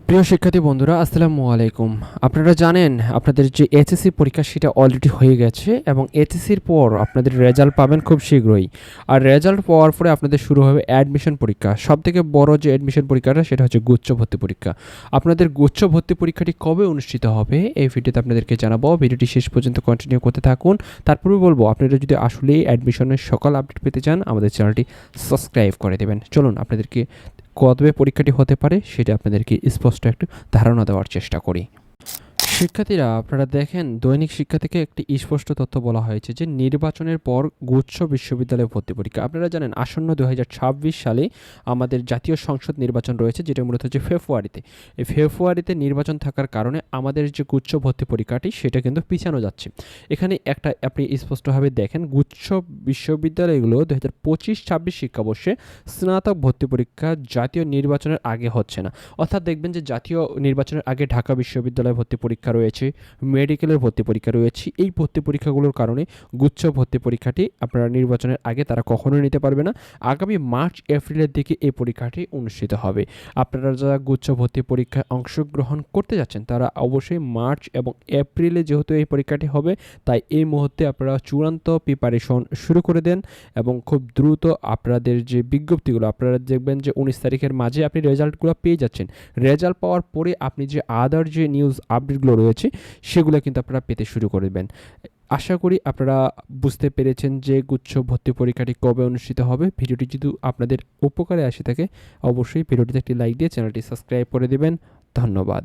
প্রিয় শিক্ষার্থী বন্ধুরা, আসসালামু আলাইকুম। আপনারা জানেন আপনাদের যে এইচএসসি পরীক্ষা সেটা অলরেডি হয়ে গেছে এবং এইচএসসির পর আপনাদের রেজাল্ট পাবেন খুব শীঘ্রই। আর রেজাল্ট পাওয়ার পরে আপনাদের শুরু হবে অ্যাডমিশন পরীক্ষা। সবথেকে বড় যে অ্যাডমিশন পরীক্ষাটা সেটা হচ্ছে গুচ্ছ ভর্তি পরীক্ষা। আপনাদের গুচ্ছ ভর্তি পরীক্ষাটি কবে অনুষ্ঠিত হবে এই ভিডিওতে আপনাদেরকে জানাবো। ভিডিওটি শেষ পর্যন্ত কন্টিনিউ করতে থাকুন। তারপরে বলবো আপনারা যদি আসলেই অ্যাডমিশনের সকল আপডেট পেতে চান আমাদের চ্যানেলটি সাবস্ক্রাইব করে দেবেন। চলুন আপনাদেরকে কবে পরীক্ষাটি হতে পারে সেটা আপনাদেরকে স্পষ্ট একটু ধারণা দেওয়ার চেষ্টা করি। শিক্ষার্থীরা, আপনারা দেখেন দৈনিক শিক্ষা থেকে একটি স্পষ্ট তথ্য বলা হয়েছে যে নির্বাচনের পর গুচ্ছ বিশ্ববিদ্যালয়ে ভর্তি পরীক্ষা। আপনারা জানেন আসন্ন 2026 সালে আমাদের জাতীয় সংসদ নির্বাচন রয়েছে, যেটা মূলত হচ্ছে ফেব্রুয়ারিতে। এই ফেব্রুয়ারিতে নির্বাচন থাকার কারণে আমাদের যে গুচ্ছ ভর্তি পরীক্ষাটি সেটা কিন্তু পিছানো যাচ্ছে। এখানে একটা আপনি স্পষ্টভাবে দেখেন, গুচ্ছ বিশ্ববিদ্যালয়গুলো 2025-26 শিক্ষাবর্ষে স্নাতক ভর্তি পরীক্ষা জাতীয় নির্বাচনের আগে হচ্ছে না। অর্থাৎ দেখবেন যে জাতীয় নির্বাচনের আগে ঢাকা বিশ্ববিদ্যালয়ে ভর্তি পরীক্ষা রয়েছে, মেডিকেলের ভর্তি পরীক্ষা রয়েছে। এই ভর্তি পরীক্ষাগুলোর কারণে গুচ্ছ ভর্তি পরীক্ষাটি আপনারা নির্বাচনের আগে তারা কখনোই নিতে পারবে না। আগামী মার্চ এপ্রিলের দিকে এই পরীক্ষাটি অনুষ্ঠিত হবে। আপনারা যারা গুচ্ছ ভর্তি পরীক্ষায় অংশগ্রহণ করতে যাচ্ছেন তারা অবশ্যই মার্চ এবং এপ্রিলে, যেহেতু এই পরীক্ষাটি হবে, তাই এই মুহূর্তে আপনারা চূড়ান্ত প্রিপারেশন শুরু করে দেন এবং খুব দ্রুত আপনাদের যে বিজ্ঞপ্তিগুলো আপনারা দেখবেন যে 19 তারিখের মাঝে আপনি রেজাল্টগুলো পেয়ে যাচ্ছেন। রেজাল্ট পাওয়ার পরে আপনি যে আদার যে নিউজ আপডেটগুলো রয়েছে সেগুলো কিন্তু আপনারা পেতে শুরু করবেন। আশা করি আপনারা বুঝতে পেরেছেন যে গুচ্ছ ভর্তি পরীক্ষাটি কবে অনুষ্ঠিত হবে। ভিডিওটি যদি আপনাদের উপকারে আসে থাকে অবশ্যই ভিডিওটিতে একটি লাইক দিয়ে চ্যানেলটি সাবস্ক্রাইব করে দেবেন। ধন্যবাদ।